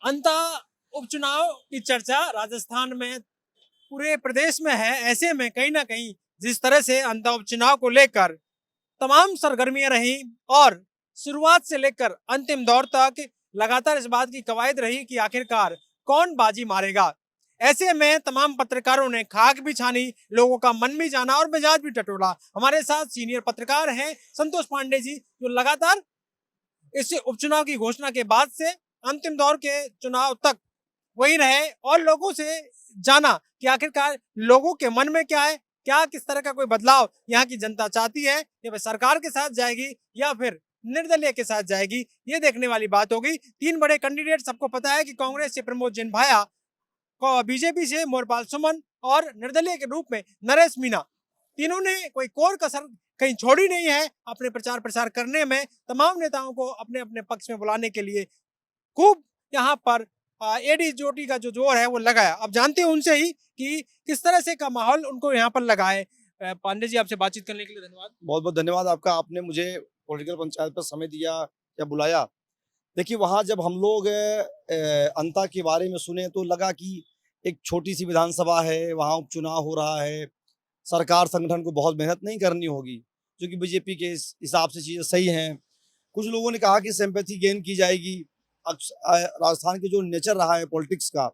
अंता उपचुनाव की चर्चा राजस्थान में पूरे प्रदेश में है। ऐसे में कहीं ना कहीं जिस तरह से अंता उपचुनाव को लेकर तमाम सरगर्मियां रही और शुरुआत से लेकर अंतिम दौर तक लगातार इस बात की कवायद रही कि आखिरकार कौन बाजी मारेगा। ऐसे में तमाम पत्रकारों ने खाक भी छानी, लोगों का मन भी जाना और मिजाज भी टटोला। हमारे साथ सीनियर पत्रकार हैं संतोष पांडे जी, जो लगातार इस उपचुनाव की घोषणा के बाद से अंतिम दौर के चुनाव तक वही रहे और लोगों से जाना कि आखिरकार लोगों के मन में क्या है, क्या किस तरह का कोई बदलाव यहाँ की जनता चाहती है, या फिर सरकार के साथ जाएगी या फिर निर्दलीय के साथ जाएगी, ये देखने वाली बात होगी। तीन बड़े कैंडिडेट, सबको पता है कि कांग्रेस से प्रमोद जैन भाया, बीजेपी से मोरपाल सुमन और निर्दलीय के रूप में नरेश मीणा, तीनों ने कोई कोर कसर कहीं छोड़ी नहीं है अपने प्रचार प्रसार करने में। तमाम नेताओं को अपने अपने पक्ष में बुलाने के लिए खूब यहाँ पर एडी जोटी का जो जोर है वो लगाया। अब जानते हैं उनसे ही कि किस तरह से का माहौल उनको यहाँ पर लगा है। पांडे जी, आपसे बातचीत करने के लिए धन्यवाद। बहुत बहुत धन्यवाद आपका, आपने मुझे पॉलिटिकल पंचायत पर समय दिया या बुलाया। देखिए, वहाँ जब हम लोग अंता के बारे में सुने तो लगा कि एक छोटी सी विधानसभा है, वहाँ उपचुनाव हो रहा है, सरकार संगठन को बहुत मेहनत नहीं करनी होगी, क्योंकि बीजेपी के हिसाब से चीज़ें सही हैं। कुछ लोगों ने कहा कि सिंपैथी गेन की जाएगी। राजस्थान के जो नेचर रहा है पॉलिटिक्स का,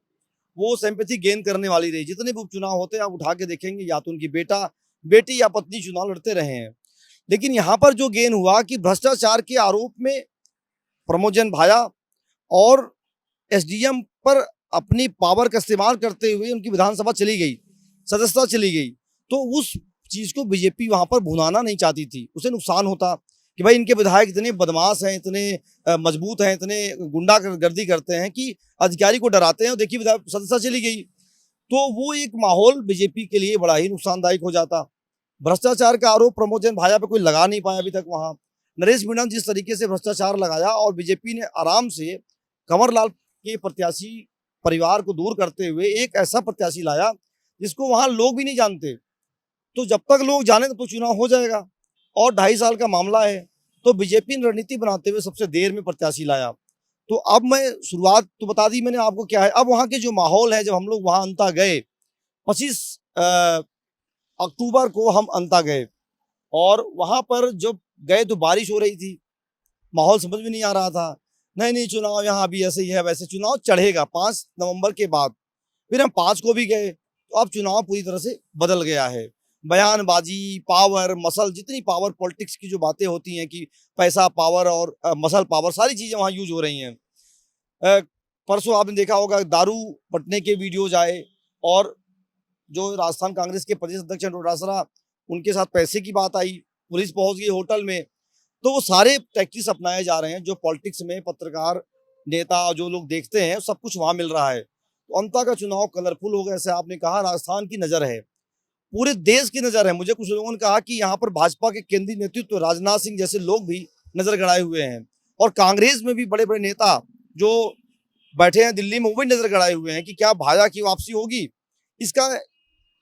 वो सिंपैथी गेन करने वाली रही। जितने भी उपचुनाव होते हैं आप उठा के देखेंगे, या तो उनकी बेटी या पत्नी चुनाव लड़ते रहे हैं। लेकिन यहाँ पर जो गेन हुआ कि भ्रष्टाचार के आरोप में प्रमोद जैन भाया और एसडीएम पर अपनी पावर का इस्तेमाल करते हुए उनकी विधानसभा चली गई, सदस्यता चली गई। तो उस चीज को बीजेपी वहां पर भुनाना नहीं चाहती थी। उसे नुकसान होता कि भाई इनके विधायक इतने बदमाश हैं, इतने मजबूत हैं, इतने गुंडागर्दी करते हैं कि अधिकारी को डराते हैं, और देखिए विधायक सदस्यता चली गई। तो वो एक माहौल बीजेपी के लिए बड़ा ही नुकसानदायक हो जाता। भ्रष्टाचार का आरोप प्रमोद जैन भाया पे कोई लगा नहीं पाया अभी तक। वहां नरेश मीणा ने जिस तरीके से भ्रष्टाचार लगाया, और बीजेपी ने आराम से कंवरलाल के प्रत्याशी परिवार को दूर करते हुए एक ऐसा प्रत्याशी लाया जिसको वहां लोग भी नहीं जानते। तो जब तक लोग जाने तो चुनाव हो जाएगा, और 2.5 साल का मामला है। तो बीजेपी ने रणनीति बनाते हुए सबसे देर में प्रत्याशी लाया। तो अब मैं शुरुआत तो बता दी मैंने आपको क्या है। अब वहाँ के जो माहौल है, जब हम लोग वहाँ अंता गए 25 अक्टूबर को हम अंता गए, और वहाँ पर जब गए तो बारिश हो रही थी, माहौल समझ में नहीं आ रहा था। नहीं चुनाव यहाँ अभी ऐसे ही है, वैसे चुनाव चढ़ेगा 5 नवंबर के बाद। फिर हम 5 को भी गए, तो अब चुनाव पूरी तरह से बदल गया है। बयानबाजी, पावर, मसल, जितनी पावर पॉलिटिक्स की जो बातें होती हैं कि पैसा पावर और मसल पावर, सारी चीज़ें वहाँ यूज हो रही हैं। परसों आपने देखा होगा दारू पटने के वीडियोज आए, और जो राजस्थान कांग्रेस के प्रदेश अध्यक्ष डोटासरा, उनके साथ पैसे की बात आई, पुलिस पहुंच गई होटल में। तो वो सारे टैक्टिक्स अपनाए जा रहे हैं जो पॉलिटिक्स में पत्रकार, नेता, जो लोग देखते हैं, सब कुछ वहां मिल रहा है। तो अंता का चुनाव कलरफुल हो गया। जैसे आपने कहा, राजस्थान की नजर है, पूरे देश की नजर है। मुझे कुछ लोगों ने कहा कि यहाँ पर भाजपा के केंद्रीय नेतृत्व, राजनाथ सिंह जैसे लोग भी नजर गड़ाए हुए हैं, और कांग्रेस में भी बड़े बड़े नेता जो बैठे हैं दिल्ली में, वो भी नजर गड़ाए हुए हैं कि क्या भाया की वापसी होगी। इसका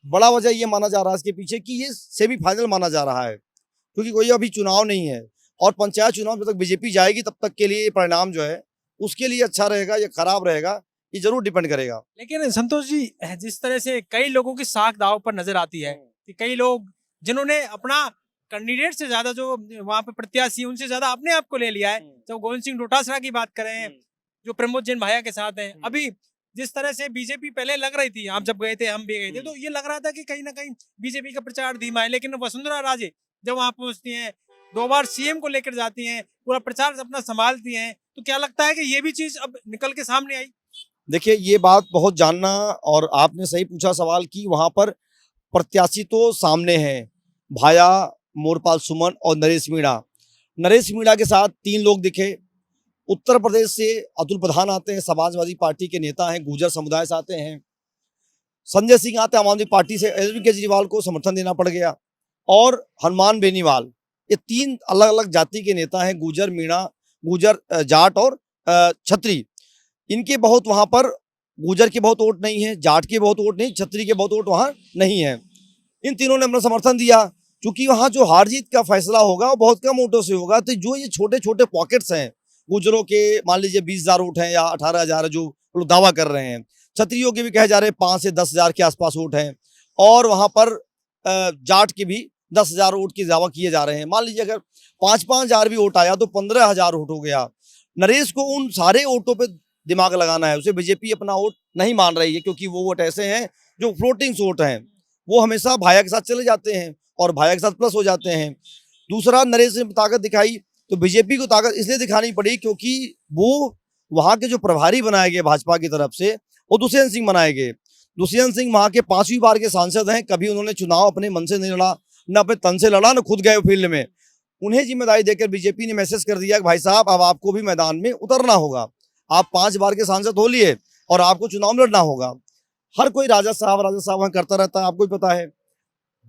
बड़ा वजह ये माना जा रहा है इसके पीछे कि ये सेमीफाइनल माना जा रहा है, क्योंकि कोई अभी चुनाव नहीं है, और पंचायत चुनाव जब तक बीजेपी जाएगी तब तक के लिए परिणाम जो है उसके लिए अच्छा रहेगा या खराब रहेगा, ये जरूर डिपेंड करेगा। लेकिन संतोष जी, जिस तरह से कई लोगों की साख दाव पर नजर आती है कि कई लोग जिन्होंने अपना कैंडिडेट से ज्यादा, जो वहां पे प्रत्याशी, उनसे ज्यादा अपने आप को ले लिया है। जब गोविंद सिंह डोटासरा की बात करें, जो प्रमोद जैन भाया के साथ हैं, अभी जिस तरह से बीजेपी पहले लग रही थी, आप जब गए थे, हम भी गए थे, तो ये लग रहा था कि कहीं ना कहीं बीजेपी का प्रचार धीमा है। लेकिन वसुंधरा राजे जब वहां पहुंचती हैं, 2 बार सीएम को लेकर जाती हैं, पूरा प्रचार अपना संभालती हैं, तो क्या लगता है कि ये भी चीज अब निकल के सामने आई? देखिए, ये बात बहुत जानना, और आपने सही पूछा सवाल कि वहां पर प्रत्याशी तो सामने हैं, भाया, मोरपाल सुमन और नरेश मीणा। नरेश मीणा के साथ 3 लोग दिखे। उत्तर प्रदेश से अतुल प्रधान आते हैं, समाजवादी पार्टी के नेता हैं, गुर्जर समुदाय से आते हैं। संजय सिंह आते हैं आम आदमी पार्टी से, अरविंद केजरीवाल को समर्थन देना पड़ गया। और हनुमान बेनीवाल, ये 3 अलग अलग जाति के नेता हैं, गुर्जर, मीणा, गुर्जर, जाट और छत्री। इनके बहुत वहां पर, गुर्जर के बहुत वोट नहीं है, जाट के बहुत वोट नहीं, छत्री के बहुत वोट वहां नहीं है। इन तीनों ने अपना समर्थन दिया, क्योंकि वहां जो हार जीत का फैसला होगा वो बहुत कम वोटों से होगा। तो जो ये छोटे छोटे पॉकेट्स हैं, गुजरों के मान लीजिए 20,000 वोट हैं या 18,000 जो लोग दावा कर रहे हैं। क्षत्रियों के भी कहे जा रहे हैं 5 से 10,000 के आसपास वोट हैं, और वहां पर जाट के भी 10,000 वोट की दावा किए जा रहे हैं। मान लीजिए अगर 5-5 हजार भी वोट आया तो 15,000 वोट हो गया। नरेश को उन सारे वोटों पे दिमाग लगाना है, उसे बीजेपी अपना वोट नहीं मान रही है, क्योंकि वो वोट ऐसे हैं जो फ्लोटिंग वोट हैं, वो हमेशा भाया के साथ चले जाते हैं और भाया के साथ प्लस हो जाते हैं। दूसरा, नरेश ने ताकत दिखाई तो बीजेपी को ताकत इसलिए दिखानी पड़ी क्योंकि वो वहां के जो प्रभारी बनाए गए भाजपा की तरफ से, वो दुष्यंत सिंह बनाए गए। दुष्यंत सिंह वहां के 5वीं बार के सांसद हैं, कभी उन्होंने चुनाव अपने मन से नहीं लड़ा, न अपने तन से लड़ा, न खुद गए फील्ड में। उन्हें जिम्मेदारी देकर बीजेपी ने मैसेज कर दिया कि भाई साहब अब आपको भी मैदान में उतरना होगा, आप 5 बार के सांसद हो लिए और आपको चुनाव लड़ना होगा। हर कोई राजा साहब वहां करता रहता है, आपको भी पता है।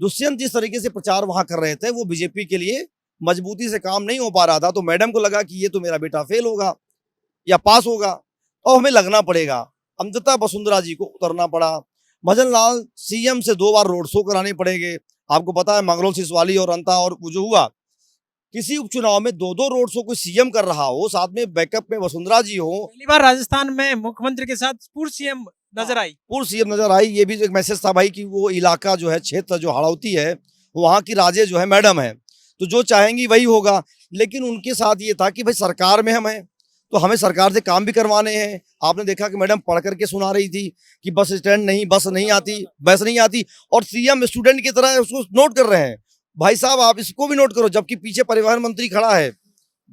दुष्यंत जिस तरीके से प्रचार वहां कर रहे थे वो बीजेपी के लिए मजबूती से काम नहीं हो पा रहा था, तो मैडम को लगा कि ये तो मेरा बेटा फेल होगा या पास होगा और हमें लगना पड़ेगा। अंततः वसुंधरा जी को उतरना पड़ा। भजन लाल सीएम से 2 बार रोड शो कराने पड़ेंगे। आपको पता है मंगरोल सिसवाली और अंता, और वो जो हुआ किसी उपचुनाव में 2-2 रोड शो कोई सीएम कर रहा हो, साथ में बैकअप में वसुंधरा जी हो। पहली बार राजस्थान में मुख्यमंत्री के साथ पूर्व सीएम नजर आई। पूर्व सीएम नजर आई। ये भी एक मैसेज था भाई कि वो इलाका जो है, क्षेत्र जो हाड़ौती है, वहाँ की राजे जो है मैडम है, तो जो चाहेंगी वही होगा। लेकिन उनके साथ ये था कि भाई सरकार में हम हैं तो हमें सरकार से काम भी करवाने हैं। आपने देखा कि मैडम पढ़ करके सुना रही थी कि बस स्टैंड नहीं, बस नहीं आती, बस नहीं आती, और सीएम स्टूडेंट की तरह उसको नोट कर रहे हैं। भाई साहब आप इसको भी नोट करो, जबकि पीछे परिवहन मंत्री खड़ा है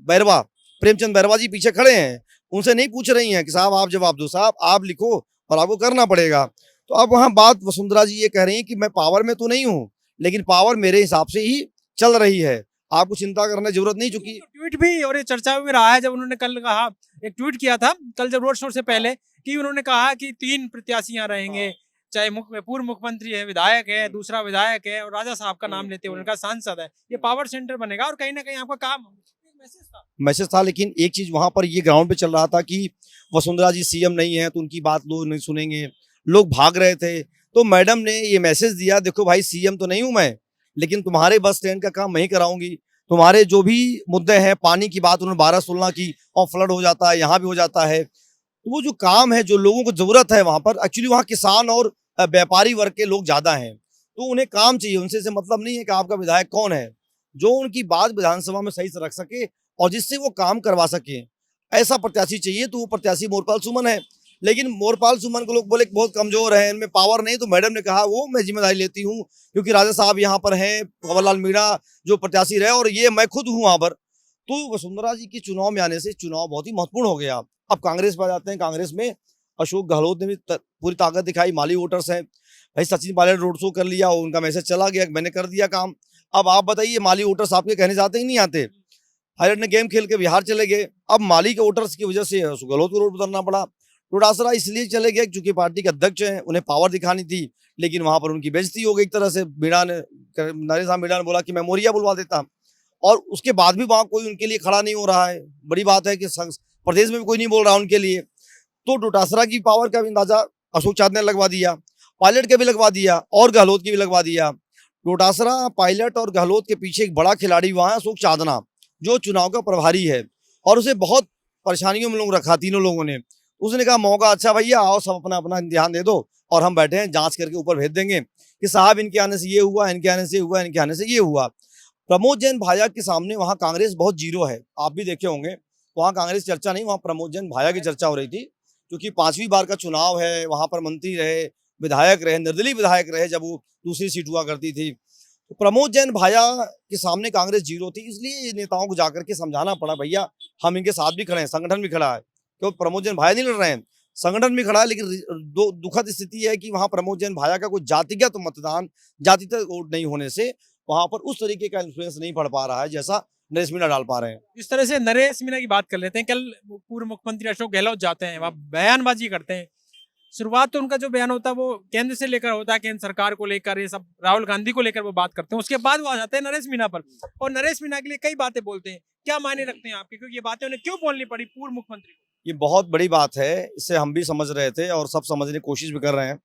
बैरवा, प्रेमचंद बैरवा जी पीछे खड़े हैं, उनसे नहीं पूछ रही हैं कि साहब आप जवाब दो, साहब आप लिखो और आपको करना पड़ेगा। तो अब वहाँ बात वसुंधरा जी ये कह रही हैं कि मैं पावर में तो नहीं हूँ, लेकिन पावर मेरे हिसाब से ही चल रही है, आपको चिंता करने की जरूरत नहीं। चुकी ट्वीट भी और ये चर्चा में रहा है, जब उन्होंने कल कहा, एक ट्वीट किया था कल जब रोड शो से पहले, कि उन्होंने कहा कि 3 प्रत्याशी यहाँ रहेंगे, चाहे पूर्व मुख्यमंत्री है, विधायक है, दूसरा विधायक है, और राजा साहब का नाम लेते हुए उनका सांसद है, ये पावर सेंटर बनेगा और कहीं ना कहीं आपका काम मैसेज था। लेकिन एक चीज वहां पर ये ग्राउंड पे चल रहा था कि वसुंधरा जी सीएम नहीं है तो उनकी बात लोग नहीं सुनेंगे, लोग भाग रहे थे। तो मैडम ने ये मैसेज दिया, देखो भाई सीएम तो नहीं हूं मैं, लेकिन तुम्हारे बस स्टैंड का काम मैं ही कराऊंगी, तुम्हारे जो भी मुद्दे हैं, पानी की बात उन्होंने 12-16 की, और फ्लड हो जाता है, यहाँ भी हो जाता है, तो वो जो काम है, जो लोगों को जरूरत है वहां पर, एक्चुअली वहाँ किसान और व्यापारी वर्ग के लोग ज्यादा हैं, तो उन्हें काम चाहिए, उनसे मतलब नहीं है कि आपका विधायक कौन है, जो उनकी बात विधानसभा में सही से रख सके और जिससे वो काम करवा सके, ऐसा प्रत्याशी चाहिए। तो वो प्रत्याशी मोरपाल सुमन है। लेकिन मोरपाल सुमन को लोग बोले बहुत कमजोर है, इनमें पावर नहीं, तो मैडम ने कहा वो मैं जिम्मेदारी लेती हूँ, क्योंकि राजा साहब यहाँ पर हैं, कंवरलाल मीणा जो प्रत्याशी रहे, और ये मैं खुद हूँ वहां पर। तो वसुंधरा जी के चुनाव में आने से चुनाव बहुत ही महत्वपूर्ण हो गया। अब कांग्रेस पर जाते हैं। कांग्रेस में अशोक गहलोत ने भी पूरी ताकत दिखाई, माली वोटर्स हैं भाई। सचिन पायलट रोड शो कर लिया, उनका मैसेज चला गया, मैंने कर दिया काम। अब आप बताइए, माली वोटर्स आपके कहने जाते ही नहीं आते। पायलट ने गेम खेल के बिहार चले गए। अब माली के वोटर्स की वजह से गहलोत को रोड उतरना पड़ा। डोडासरा इसलिए चले गए क्योंकि पार्टी के अध्यक्ष हैं, उन्हें पावर दिखानी थी, लेकिन वहां पर उनकी बेइज्जती हो गई एक तरह से। नरेश मीणा ने बोला कि मैं मोरिया बुलवा देता, और उसके बाद भी वहां कोई उनके लिए खड़ा नहीं हो रहा है। बड़ी बात है कि प्रदेश में भी कोई नहीं बोल रहा उनके लिए। तो डोटासरा की पावर का भी अंदाजा अशोक चांद ने लगवा दिया, पायलट के भी लगवा दिया और गहलोत की भी लगवा दिया। डोटासरा, पायलट और गहलोत के पीछे एक बड़ा खिलाड़ी वहां है, अशोक चांदना, जो चुनाव का प्रभारी है, और उसे बहुत परेशानियों में लोग रखा तीनों लोगों ने। उसने कहा मौका अच्छा भैया, आओ सब अपना अपना ध्यान दे दो, और हम बैठे हैं, जांच करके ऊपर भेज देंगे कि साहब इनके आने से ये हुआ, इनके आने से हुआ, इनके आने से ये हुआ। प्रमोद जैन भाया के सामने वहां कांग्रेस बहुत जीरो है, आप भी देखे होंगे। वहां कांग्रेस चर्चा नहीं, वहां प्रमोद जैन भाया की चर्चा हो रही थी, क्योंकि 5वीं बार का चुनाव है, वहां पर मंत्री रहे, विधायक रहे, निर्दलीय विधायक रहे जब वो दूसरी सीट हुआ करती थी। तो प्रमोद जैन भाया के सामने कांग्रेस जीरो थी, इसलिए नेताओं को जाकर के समझाना पड़ा, भैया हम इनके साथ भी खड़े हैं, संगठन भी खड़ा है। क्यों प्रमोद जैन भाया नहीं लड़ रहे हैं, संगठन भी खड़ा है। लेकिन दुखद स्थिति है कि वहां प्रमोद जैन भाया का कोई जातिगत मतदान, जातिगत वोट नहीं होने से वहां पर उस तरीके का इन्फ्लुएंस नहीं पड़ पा रहा है जैसा नरेश मीणा डाल पा रहे हैं। इस तरह से नरेश मीणा की बात कर लेते हैं। कल पूर्व मुख्यमंत्री अशोक गहलोत जाते हैं, वहाँ बयानबाजी करते हैं। शुरुआत तो उनका जो बयान होता है वो केंद्र से लेकर होता है, केंद्र सरकार को लेकर, ये सब राहुल गांधी को लेकर वो बात करते हैं। उसके बाद वो आ जाते हैं नरेश मीणा पर, और नरेश मीणा के लिए कई बातें बोलते हैं। क्या मायने रखते हैं आपके, क्योंकि ये बातें उन्हें क्यों बोलनी पड़ी पूर्व मुख्यमंत्री को? ये बहुत बड़ी बात है, इसे हम भी समझ रहे थे और सब समझने की कोशिश भी कर रहे हैं।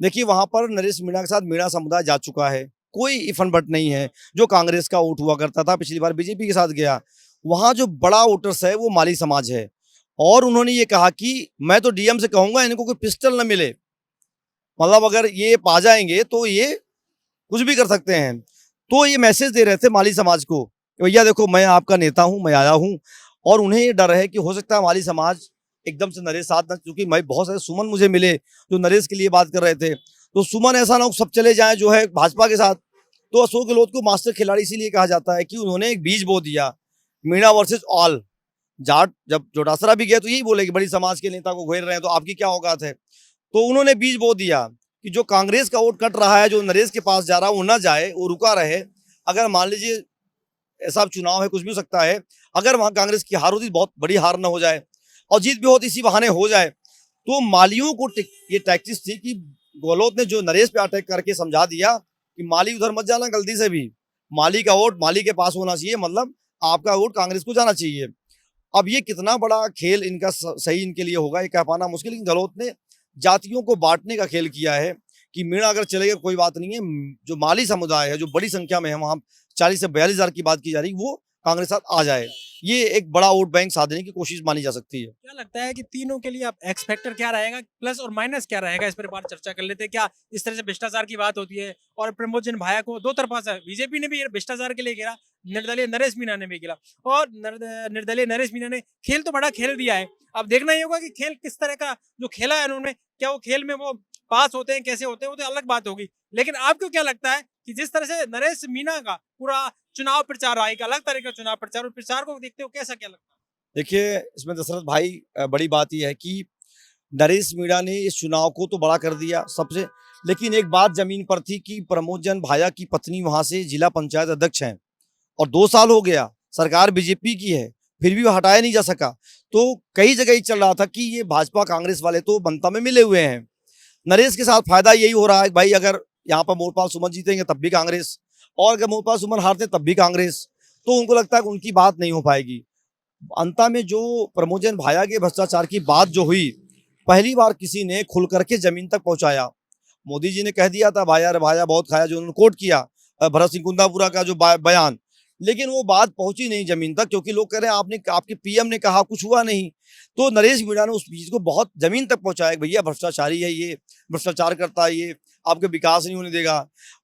देखिए वहां पर नरेश मीणा के साथ मीणा समुदाय जा चुका है, कोई इफन बट नहीं है। जो कांग्रेस का वोट हुआ करता था, पिछली बार बीजेपी के साथ गया, वहाँ जो बड़ा वोटर्स है वो माली समाज है। और उन्होंने ये कहा कि मैं तो डीएम से कहूंगा इनको कोई पिस्टल न मिले, मतलब अगर ये पा जाएंगे तो ये कुछ भी कर सकते हैं। तो ये मैसेज दे रहे थे माली समाज को कि भैया देखो मैं आपका नेता हूं, मैं आया हूं। और उन्हें ये डर है कि हो सकता है माली समाज एकदम से नरेश साथ ना, क्योंकि मैं बहुत सारे सुमन मुझे मिले जो नरेश के लिए बात कर रहे थे, तो सुमन ऐसा ना हो सब चले जाएं जो है भाजपा के साथ। तो अशोक गहलोत को मास्टर खिलाड़ी इसीलिए कहा जाता है कि उन्होंने एक बीज बो दिया, मीणा वर्सेस ऑल। जाट जब जोटासरा भी गए तो यही बोले कि बड़ी समाज के नेता को घेर रहे हैं तो आपकी क्या औकात है। तो उन्होंने बीज बो दिया कि जो कांग्रेस का वोट कट रहा है, जो नरेश के पास जा रहा है वो ना जाए, वो रुका रहे। अगर मान लीजिए ऐसा चुनाव है, कुछ भी हो सकता है, अगर वहां कांग्रेस की हार होती बहुत बड़ी हार ना हो जाए और जीत भी होती इसी बहाने हो जाए। तो मालियों को ये टैक्टिस थी कि गहलोत ने जो नरेश पे अटैक करके समझा दिया कि माली उधर मत जाना गलती से भी, माली का वोट माली के पास होना चाहिए, मतलब आपका वोट कांग्रेस को जाना चाहिए। अब ये कितना बड़ा खेल इनका सही इनके लिए होगा ये कह पाना मुश्किल, लेकिन गहलोत ने जातियों को बांटने का खेल किया है कि मीणा अगर चलेगा कोई बात नहीं है, जो माली समुदाय है जो बड़ी संख्या में है, वहां 40 से 42,000 की बात की जा रही, वो कांग्रेस साथ आ जाए। ये एक बड़ा वोट बैंक साधने की कोशिश मानी जा सकती है। क्या लगता है कि तीनों के लिए अब एक्स फैक्टर क्या रहेगा, प्लस और माइनस क्या रहेगा, इस पर बात चर्चा कर लेते हैं। क्या इस तरह से भ्रष्टाचार की बात होती है और प्रमोद जन भाया को दो तरफा से बीजेपी ने भी भ्रष्टाचार के लिए घेरा, निर्दलीय नरेश मीणा ने भी घेरा, और निर्दलीय नरेश मीणा ने खेल तो बड़ा खेल दिया है। अब देखना ही होगा कि खेल किस तरह का जो खेला है उन्होंने, क्या वो खेल में वो पास होते हैं, कैसे होते हैं, वो तो अलग बात होगी। लेकिन आपको क्या लगता है कि जिस तरह से नरेश मीणा का पूरा चुनाव प्रचार रहा, एक अलग तरह का चुनाव प्रचार, और प्रचार को देखते हो कैसा क्या लगता है? देखिए इसमें दशरथ भाई बड़ी बात यह है कि नरेश मीणा ने इस चुनाव को तो बड़ा कर दिया सबसे, लेकिन एक बात जमीन पर थी कि प्रमोद जन भाया की पत्नी वहां से जिला पंचायत अध्यक्ष हैं और 2 साल हो गया, सरकार बीजेपी की है, फिर भी वो हटाया नहीं जा सका। तो कई जगह ही चल रहा था कि ये भाजपा कांग्रेस वाले तो बनता में मिले हुए हैं। नरेश के साथ फायदा यही हो रहा है भाई, अगर यहाँ पर मोरपाल सुमन जीतेंगे तब भी कांग्रेस, और अगर मोरपाल सुमन हारते तब भी कांग्रेस, तो उनको लगता है कि उनकी बात नहीं हो पाएगी। अंत में जो प्रमोजन भाया के भ्रष्टाचार की बात जो हुई, पहली बार किसी ने खुल करके जमीन तक पहुंचाया। मोदी जी ने कह दिया था भाया रे भाया बहुत खाया, जो उन्होंने कोट किया भरत सिंह कुंदापुरा का जो बयान, लेकिन वो बात पहुंची नहीं जमीन तक, क्योंकि लोग कह रहे हैं आपने आपके पीएम ने कहा कुछ हुआ नहीं। तो नरेश मीणा ने उस चीज को बहुत जमीन तक पहुंचाया, भैया भ्रष्टाचारी है ये, भ्रष्टाचार करता है ये, आपके विकास नहीं होने देगा।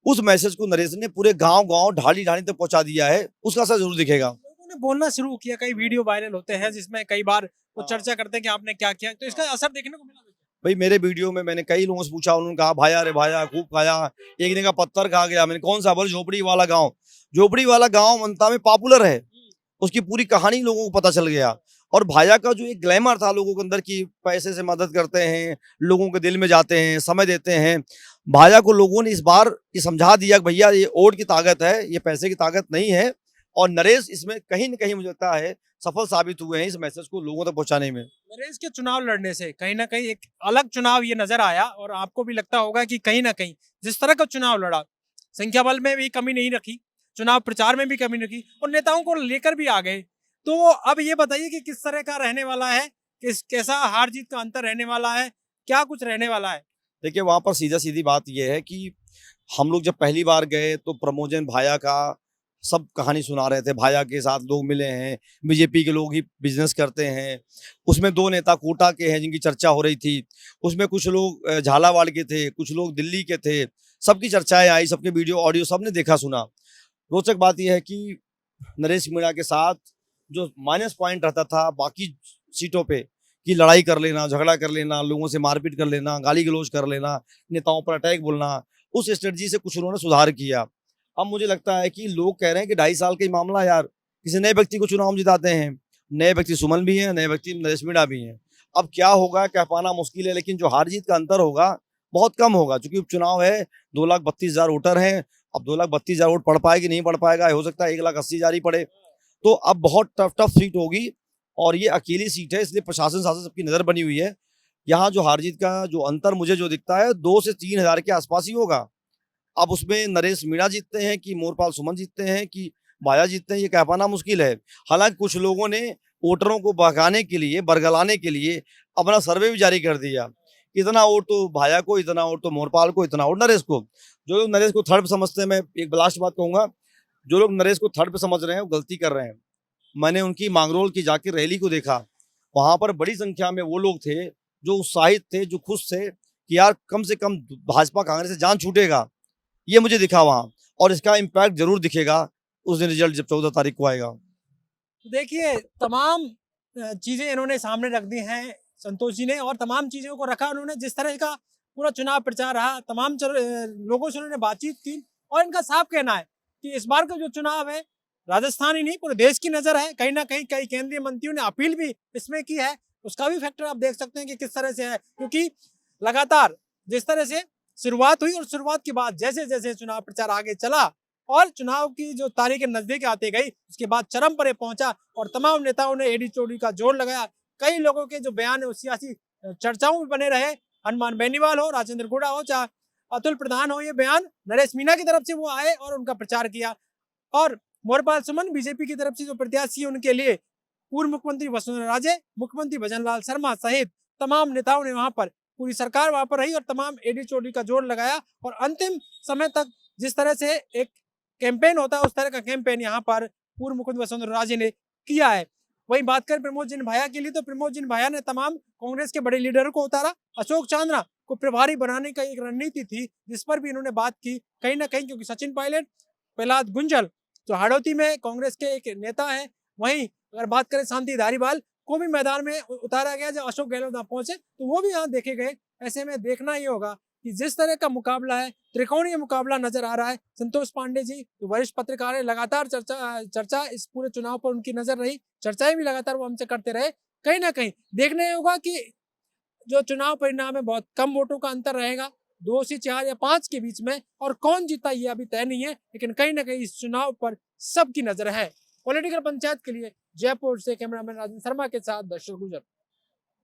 उस मैसेज को नरेश ने पूरे गांव गांव ढाली ढाली तक पहुंचा दिया है, उसका असर जरूर दिखेगा। लोगों ने बोलना शुरू किया, कई वीडियो वायरल होते हैं जिसमें कई बार वो चर्चा करते हैं कि आपने क्या किया, तो इसका असर देखने को मिला। भाई मेरे वीडियो में मैंने कई लोगों से पूछा, उन्होंने कहा भाया रे भाया खूब खाया, एक ने कहा पत्थर खा गया। मैंने कौन सा? बोले झोपड़ी वाला गांव। झोपड़ी वाला गांव मनता में पॉपुलर है, उसकी पूरी कहानी लोगों को पता चल गया। और भाया का जो एक ग्लैमर था लोगों के अंदर की पैसे से मदद करते हैं, लोगों के दिल में जाते हैं, समय देते हैं, भाया को लोगों ने इस बार ये समझा दिया कि भैया ये वोट की ताकत है, ये पैसे की ताकत नहीं है। और नरेश इसमें कहीं न कहीं मुझे लगता है सफल साबित हुए हैं इस मैसेज को लोगों तक पहुंचाने में। नरेश के चुनाव लड़ने से कहीं ना कहीं एक अलग चुनाव ये नजर आया, और आपको भी लगता होगा कि कहीं ना कहीं जिस तरह का चुनाव लड़ा, संख्या बल में भी कमी नहीं रखी, चुनाव प्रचार में भी कमी नहीं रखी, और नेताओं को लेकर भी आ गए। तो अब ये बताइए कि किस तरह का रहने वाला है, कैसा हार जीत का अंतर रहने वाला है, क्या कुछ रहने वाला है? देखिए वहां पर सीधा सीधी बात यह है कि हम लोग जब पहली बार गए तो प्रमोजन भाया का सब कहानी सुना रहे थे, भाया के साथ लोग मिले हैं, बीजेपी के लोग ही बिजनेस करते हैं। उसमें 2 नेता कोटा के हैं जिनकी चर्चा हो रही थी, उसमें कुछ लोग झालावाड़ के थे, कुछ लोग दिल्ली के थे, सबकी चर्चाएं आई, सबके वीडियो ऑडियो सबने देखा सुना। रोचक बात यह है कि नरेश मीणा के साथ जो माइनस पॉइंट रहता था बाकी सीटों पे कि लड़ाई कर लेना, झगड़ा कर लेना, लोगों से मारपीट कर लेना, गाली गलौज कर लेना, नेताओं पर अटैक बोलना, उस स्ट्रेटजी से कुछ उन्होंने सुधार किया। अब मुझे लगता है कि लोग कह रहे हैं कि 2.5 साल का ही मामला, यार किसी नए व्यक्ति को चुनाव जिताते हैं, नए व्यक्ति सुमन भी हैं, नए व्यक्ति नरेश मीणा भी हैं। अब क्या होगा कह पाना मुश्किल है, लेकिन जो हार जीत का अंतर होगा बहुत कम होगा, क्योंकि उपचुनाव है, 2,32,000 वोटर हैं। अब 2,32,000 वोट पड़ पाएगी नहीं पड़ पाएगा, हो सकता है 1,80,000 ही पड़े। तो अब बहुत टफ सीट होगी, और ये अकेली सीट है, इसलिए प्रशासन शासन सबकी नज़र बनी हुई है। यहाँ जो हार जीत का जो अंतर मुझे जो दिखता है 2 से 3 हज़ार के आसपास ही होगा। अब उसमें नरेश मीणा जीतते हैं कि मोरपाल सुमन जीतते हैं कि भाया जीतते हैं, ये कह पाना मुश्किल है। हालांकि कुछ लोगों ने वोटरों को बहकाने के लिए, बरगलाने के लिए अपना सर्वे भी जारी कर दिया, इतना वोट तो भाया को, इतना वोट तो मोरपाल को, इतना वोट नरेश को। जो लोग नरेश को थर्ड पे समझते हैं, मैं एक लास्ट बात कहूंगा, जो लोग नरेश को थर्ड पे समझ रहे हैं वो गलती कर रहे हैं। मैंने उनकी मांगरोल की जाके रैली को देखा। वहां पर बड़ी संख्या में वो लोग थे जो उत्साहित थे, जो खुश थे कि यार कम से कम भाजपा कांग्रेस से जान छूटेगा। ये मुझे दिखा वहां, और इसका इम्पैक्ट जरूर दिखेगा उस दिन रिजल्ट जब 14 तारीख को आएगा। तो देखिए तमाम चीजें इन्होंने सामने रख दी हैं संतोष जी ने, और तमाम चीजों को रखा उन्होंने। जिस तरह का पूरा चुनाव प्रचार रहा, तमाम लोगों से उन्होंने बातचीत की, और इनका साफ कहना है कि इस बार का जो चुनाव है राजस्थान ही नहीं पूरे देश की नजर है। कहीं ना कहीं कई केंद्रीय मंत्रियों ने अपील भी इसमें की है, उसका भी फैक्टर आप देख सकते हैं कि किस तरह से है। क्योंकि लगातार जिस तरह से शुरुआत हुई और शुरुआत के बाद जैसे जैसे चुनाव प्रचार आगे चला और चुनाव की जो तारीखें नजदीक आती गई, उसके बाद चरम पर पहुंचा और तमाम नेताओं ने एडी चोटी का जोर लगाया। कई लोगों के जो बयान है वो सियासी चर्चाओं में बने रहे। हनुमान बेनीवाल हो, राजेंद्र गुड़ा हो, चाहे अतुल प्रधान हो, ये बयान नरेश मीना की तरफ से वो आए और उनका प्रचार किया। और मोरपाल सुमन बीजेपी की तरफ से जो प्रत्याशी है उनके लिए पूर्व मुख्यमंत्री वसुंधरा राजे, मुख्यमंत्री भजनलाल शर्मा सहित तमाम नेताओं ने वहां पर, पूरी सरकार वहां पर रही और तमाम एडी चोटी का जोर लगाया। और अंतिम समय तक जिस तरह से एक कैंपेन होता है उस तरह का कैंपेन यहाँ पर पूर्व मुख्यमंत्री वसुंधरा राजे ने किया है। वहीं बात करें प्रमोद जिन भाया के लिए, तो प्रमोद जिन भाया ने तमाम कांग्रेस के बड़े लीडरों को उतारा। अशोक चांद्रा को प्रभारी बनाने का एक रणनीति थी जिस पर भी इन्होंने बात की कहीं ना कहीं, क्योंकि सचिन पायलट, प्रहलाद गुंजल जो हाड़ौती में कांग्रेस के एक नेता है, वहीं अगर बात करें शांति धारीवाल को भी मैदान में उतारा गया जब अशोक गहलोत ना पहुंचे, तो वो भी यहाँ देखे गए। ऐसे में देखना ये होगा कि जिस तरह का मुकाबला है, त्रिकोणीय मुकाबला नजर आ रहा है। संतोष पांडे जी जो वरिष्ठ पत्रकार है, लगातार चर्चा इस पूरे चुनाव पर उनकी नजर रही, चर्चाएं भी लगातार वो हमसे करते रहे। कहीं ना कहीं देखना ये होगा कि जो चुनाव परिणाम है बहुत कम वोटों का अंतर रहेगा, 2 से 4 या 5 के बीच में, और कौन जीता ये अभी तय नहीं है। लेकिन कहीं ना कहीं इस चुनाव पर सबकी नजर है। पॉलिटिकल पंचायत के लिए जयपुर से कैमरामैन राजेंद्र शर्मा के साथ दर्शक गुजर।